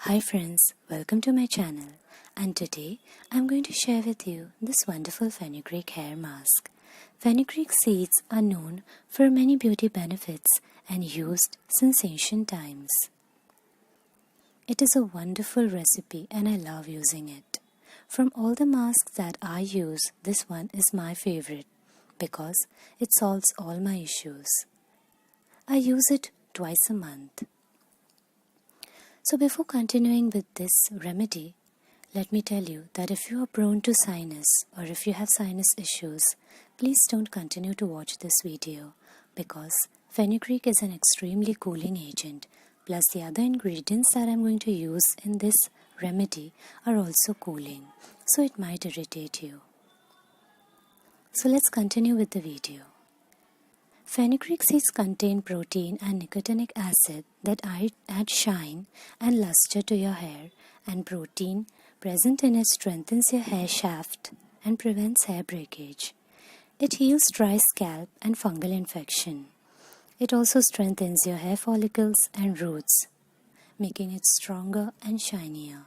Hi friends, welcome to my channel, and today I'm going to share with you this wonderful fenugreek hair mask. Fenugreek seeds are known for many beauty benefits and used since ancient times. It is a wonderful recipe and I love using it. From all the masks that I use, this one is my favorite because it solves all my issues. I use it twice a month. So before continuing with this remedy, let me tell you that if you are prone to sinus or if you have sinus issues, please don't continue to watch this video because fenugreek is an extremely cooling agent, plus the other ingredients that I'm going to use in this remedy are also cooling, so it might irritate you. So let's continue with the video. Fenugreek seeds contain protein and nicotinic acid that add shine and luster to your hair, and protein present in it strengthens your hair shaft and prevents hair breakage. It heals dry scalp and fungal infection. It also strengthens your hair follicles and roots, making it stronger and shinier.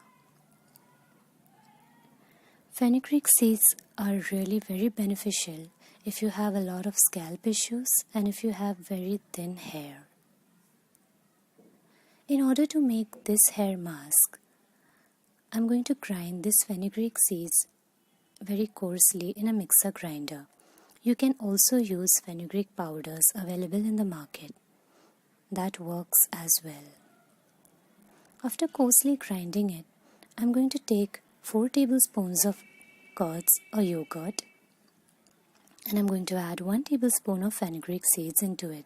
Fenugreek seeds are really very beneficial if you have a lot of scalp issues and if you have very thin hair. In order to make this hair mask, I'm going to grind this fenugreek seeds very coarsely in a mixer grinder. You can also use fenugreek powders available in the market. That works as well. After coarsely grinding it, I'm going to take 4 tablespoons of curds or yogurt, and I'm going to add 1 tablespoon of fenugreek seeds into it.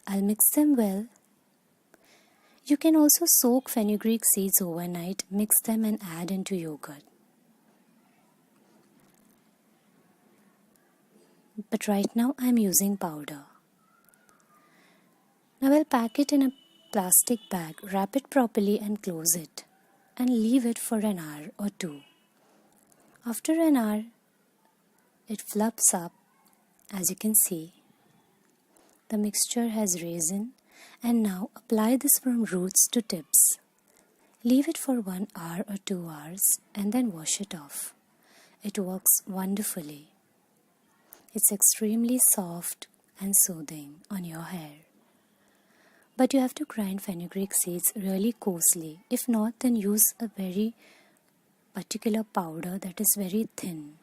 I'll mix them well. You can also soak fenugreek seeds overnight, mix them and add into yogurt. But right now I'm using powder. Now I'll pack it in a plastic bag, wrap it properly and close it, and leave it for an hour or 2. After an hour, it fluffs up. As you can see, the mixture has risen, and now apply this from roots to tips. Leave it for 1 hour or 2 hours and then wash it off. It works wonderfully. It's extremely soft and soothing on your hair. But you have to grind fenugreek seeds really coarsely. If not, then use a very particular powder that is very thin.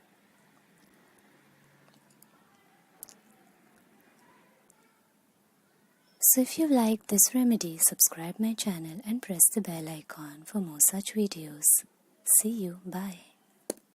So if you like this remedy, subscribe my channel and press the bell icon for more such videos. See you. Bye.